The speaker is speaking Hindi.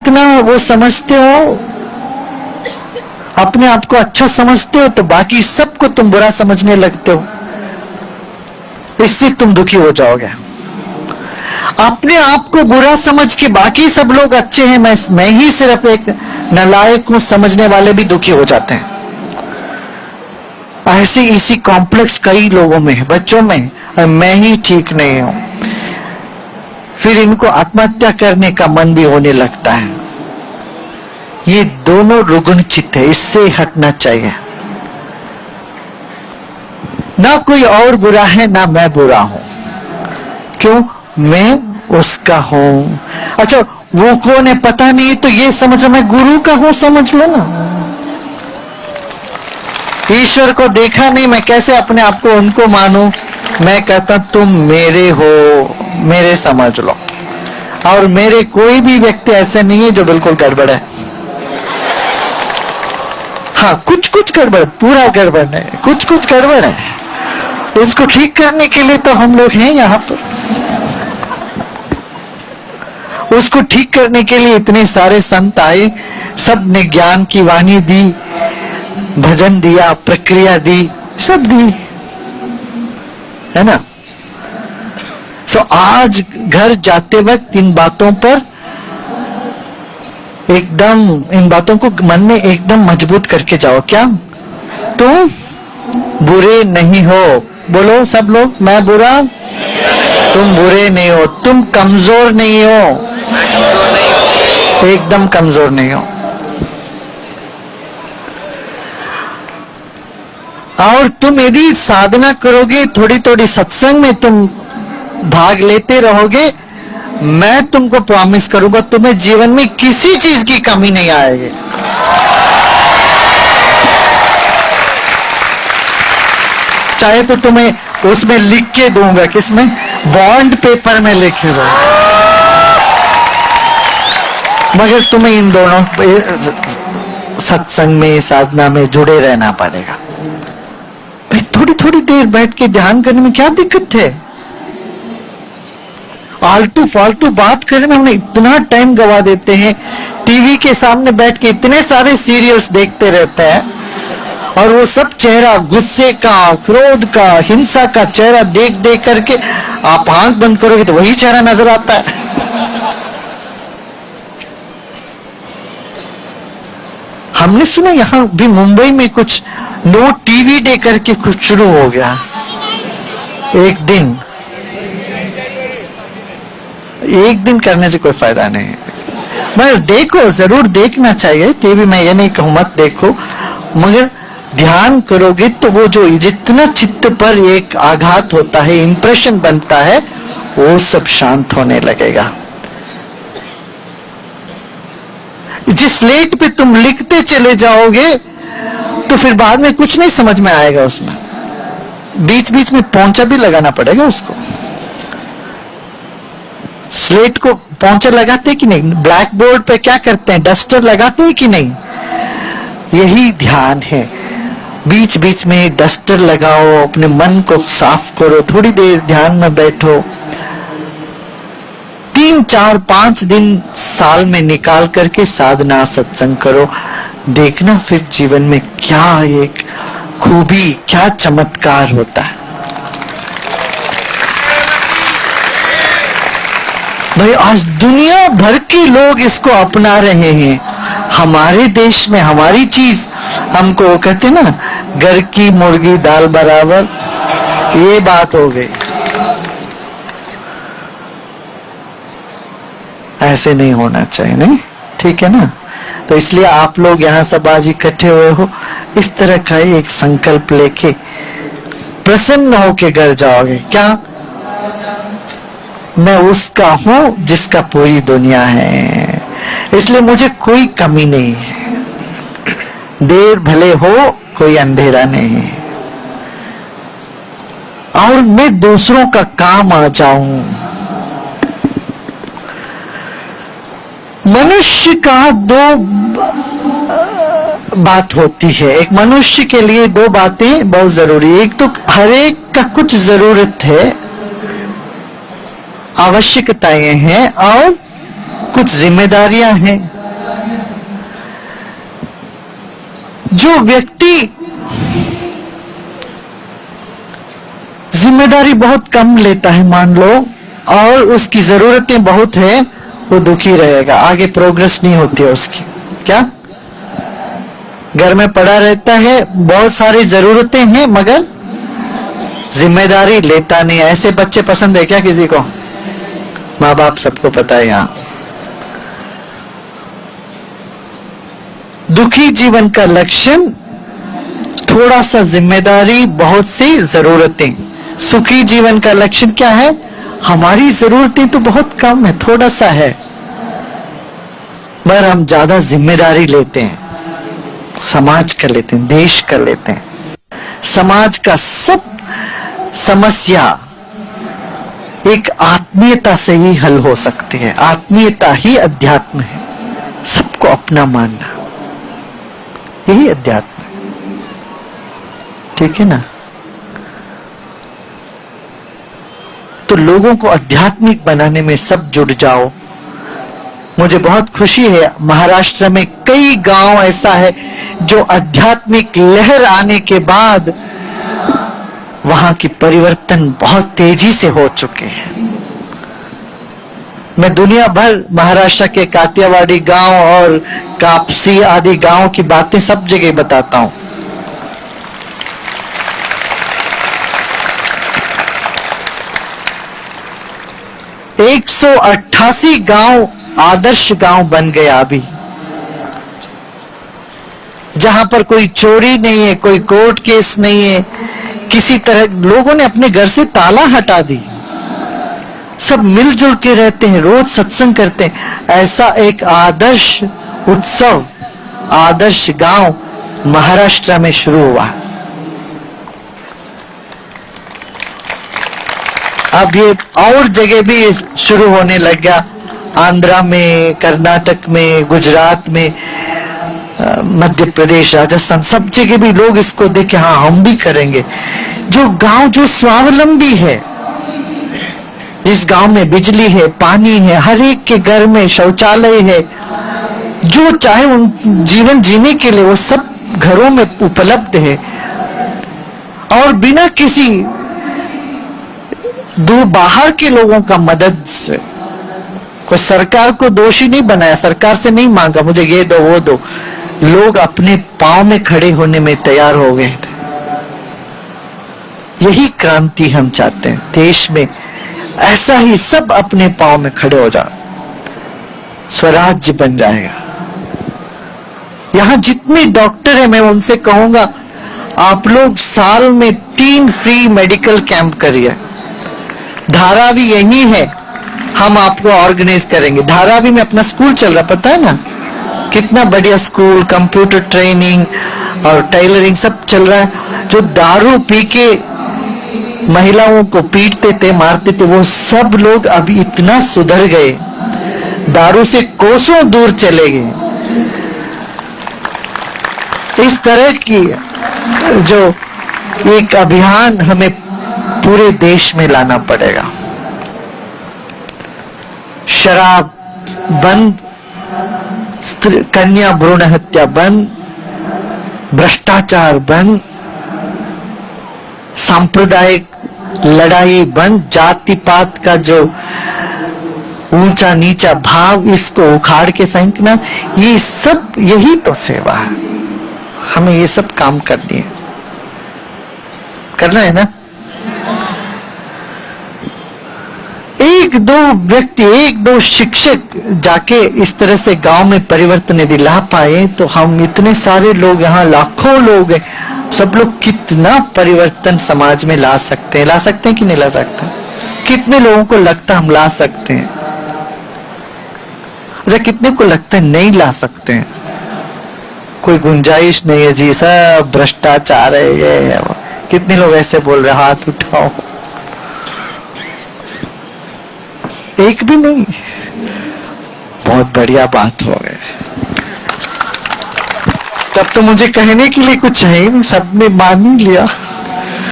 जितना वो समझते हो, अपने आप को अच्छा समझते हो, तो बाकी सबको तुम बुरा समझने लगते हो। इससे तुम दुखी हो जाओगे। अपने आप को बुरा समझ के बाकी सब लोग अच्छे हैं, मैं ही सिर्फ एक नालायक हूं, समझने वाले भी दुखी हो जाते हैं। ऐसे इसी कॉम्प्लेक्स कई लोगों में है, बच्चों में, और मैं ही ठीक नहीं हूं। फिर इनको आत्महत्या करने का मन भी होने लगता है। ये दोनों रुग्ण चित्त है, इससे हटना चाहिए। ना कोई और बुरा है, ना मैं बुरा हूं। क्यों? मैं उसका हूं। अच्छा, वो कौन है पता नहीं, तो ये समझ मैं गुरु का हूं, समझ लो ना। ईश्वर को देखा नहीं, मैं कैसे अपने आप को उनको मानूं? मैं कहता तुम मेरे हो, मेरे समझ लो। और मेरे कोई भी व्यक्ति ऐसे नहीं है जो बिल्कुल गड़बड़ है। हाँ, कुछ कुछ गड़बड़, पूरा गड़बड़ नहीं, कुछ कुछ गड़बड़ है। उसको ठीक करने के लिए तो हम लोग हैं यहां पर। उसको ठीक करने के लिए इतने सारे संत आए, सब ने ज्ञान की वाणी दी, भजन दिया, प्रक्रिया दी, सब दी, है ना। सो आज घर जाते वक्त इन बातों पर एकदम, इन बातों को मन में एकदम मजबूत करके जाओ। क्या? तुम बुरे नहीं हो। बोलो सब लोग, मैं बुरा, तुम बुरे नहीं हो। तुम कमजोर नहीं हो, एकदम कमजोर नहीं हो। और तुम यदि साधना करोगे, थोड़ी थोड़ी सत्संग में तुम भाग लेते रहोगे, मैं तुमको प्रॉमिस करूंगा तुम्हें जीवन में किसी चीज की कमी नहीं आएगी। चाहे तो तुम्हें उसमें लिख के दूंगा, किसमें? बॉन्ड पेपर में लिखे दो, मगर तुम्हें इन दोनों सत्संग में, साधना में जुड़े रहना पड़ेगा। भाई थोड़ी थोड़ी देर बैठ के ध्यान करने में क्या दिक्कत है? फालतू फालतू बात करने में हमने इतना टाइम गवा देते हैं। टीवी के सामने बैठ के इतने सारे सीरियल्स देखते रहते हैं, और वो सब चेहरा गुस्से का, क्रोध का, हिंसा का चेहरा देख देख करके आप आंख बंद करोगे तो वही चेहरा नजर आता है। हमने सुना यहां भी मुंबई में कुछ नो टीवी डे करके कुछ शुरू हो गया। एक दिन करने से कोई फायदा नहीं है। मगर देखो, जरूर देखना चाहिए टीवी, मैं ये नहीं कहूं मत देखो, मगर ध्यान करोगे तो वो जो जितना चित्त पर एक आघात होता है, इंप्रेशन बनता है, वो सब शांत होने लगेगा। जिस स्लेट पे तुम लिखते चले जाओगे तो फिर बाद में कुछ नहीं समझ में आएगा। उसमें बीच बीच में पोंचा भी लगाना पड़ेगा उसको। स्लेट को पोंचा लगाते कि नहीं? ब्लैक बोर्ड पे क्या करते हैं? डस्टर लगाते हैं कि नहीं? यही ध्यान है। बीच बीच में डस्टर लगाओ, अपने मन को साफ करो, थोड़ी देर ध्यान में बैठो। 3, 4, 5 दिन साल में निकाल करके साधना सत्संग करो, देखना फिर जीवन में क्या एक खूबी, क्या चमत्कार होता है। भाई आज दुनिया भर के लोग इसको अपना रहे हैं। हमारे देश में हमारी चीज, हमको वो कहते ना, घर की मुर्गी दाल बराबर, ये बात हो गई। ऐसे नहीं होना चाहिए, नहीं? ठीक है ना? तो इसलिए आप लोग यहाँ सब आज इकट्ठे हुए हो, इस तरह का एक संकल्प लेके प्रसन्न होके घर जाओगे। क्या? मैं उसका हूं जिसका पूरी दुनिया है, इसलिए मुझे कोई कमी नहीं है। देर भले हो, कोई अंधेरा नहीं है। और मैं दूसरों का काम आ जाऊं। मनुष्य का 2 बात होती है। एक मनुष्य के लिए 2 बातें बहुत जरूरी है। एक तो हर एक का कुछ जरूरत है, आवश्यकताएं हैं, और कुछ जिम्मेदारियां हैं। जो व्यक्ति जिम्मेदारी बहुत कम लेता है मान लो, और उसकी जरूरतें बहुत है, वो दुखी रहेगा, आगे प्रोग्रेस नहीं होती है उसकी। क्या घर में पड़ा रहता है, बहुत सारी जरूरतें हैं मगर जिम्मेदारी लेता नहीं। ऐसे बच्चे पसंद है क्या किसी को? माँ बाप सबको पता है यहां। दुखी जीवन का लक्षण थोड़ा सा जिम्मेदारी, बहुत सी जरूरतें। सुखी जीवन का लक्षण क्या है? हमारी जरूरतें तो बहुत कम है, थोड़ा सा है, मगर हम ज्यादा जिम्मेदारी लेते हैं, समाज का लेते हैं, देश का लेते हैं। समाज का सब समस्या एक आत्मीयता से ही हल हो सकती है। आत्मीयता ही अध्यात्म है, सबको अपना मानना, यही अध्यात्म है। ठीक है ना? तो लोगों को आध्यात्मिक बनाने में सब जुड़ जाओ। मुझे बहुत खुशी है, महाराष्ट्र में कई गांव ऐसा है जो आध्यात्मिक लहर आने के बाद वहां की परिवर्तन बहुत तेजी से हो चुके हैं। मैं दुनिया भर महाराष्ट्र के कातियावाड़ी गांव और कापसी आदि गांव की बातें सब जगह बताता हूं। एक 188 गांव आदर्श गांव बन गया अभी, जहां पर कोई चोरी नहीं है, कोई कोर्ट केस नहीं है, किसी तरह लोगों ने अपने घर से ताला हटा दी, सब मिलजुल के रहते हैं, रोज सत्संग करते हैं। ऐसा एक आदर्श उत्सव, आदर्श गांव महाराष्ट्र में शुरू हुआ। अब ये और जगह भी शुरू होने लग गया, आंध्रा में, कर्नाटक में, गुजरात में, मध्य प्रदेश, राजस्थान, सब जगह भी लोग इसको देखे, हाँ हम भी करेंगे। जो गांव जो स्वावलंबी है, इस गांव में बिजली है, पानी है, हर एक के घर में शौचालय है, जो चाहे उन जीवन जीने के लिए वो सब घरों में उपलब्ध है, और बिना किसी दूर बाहर के लोगों का मदद से। कोई सरकार को दोषी नहीं बनाया, सरकार से नहीं मांगा मुझे ये दो वो दो, लोग अपने पांव में खड़े होने में तैयार हो गए थे। यही क्रांति हम चाहते हैं देश में, ऐसा ही सब अपने पांव में खड़े हो जाओ, स्वराज्य बन जाएगा। यहां जितने डॉक्टर हैं मैं उनसे कहूंगा आप लोग साल में 3 फ्री मेडिकल कैंप करिए। धारावी यही है, हम आपको ऑर्गेनाइज करेंगे। धारावी में अपना स्कूल चल रहा, पता है ना कितना बढ़िया स्कूल, कंप्यूटर ट्रेनिंग और टेलरिंग सब चल रहा है। जो दारू पी के महिलाओं को पीटते थे, मारते थे, वो सब लोग अभी इतना सुधर गए, दारू से कोसों दूर चले गए। इस तरह की जो एक अभियान हमें पूरे देश में लाना पड़ेगा। शराब बंद, कन्या भ्रूण हत्या बंद, भ्रष्टाचार बंद, सांप्रदायिक लड़ाई बंद, जाति पात का जो ऊंचा नीचा भाव इसको उखाड़ के फेंकना, ये सब यही तो सेवा है। हमें ये सब काम करनी है, करना है ना। एक दो व्यक्ति, एक दो शिक्षक जाके इस तरह से गांव में परिवर्तन यदि ला पाए तो हम इतने सारे लोग, यहाँ लाखों लोग हैं, सब लोग कितना परिवर्तन समाज में ला सकते हैं। ला सकते हैं कि नहीं ला सकते? कितने लोगों को लगता है हम ला सकते हैं? अच्छा, कितने को लगता है नहीं ला सकते हैं? कोई गुंजाइश नहीं है जी, सब भ्रष्टाचार है ये। कितने लोग ऐसे बोल रहे, हाथ उठाओ। एक भी नहीं, बहुत बढ़िया बात हो गई। तब तो मुझे कहने के लिए कुछ है ही नहीं, सबने मान ही लिया।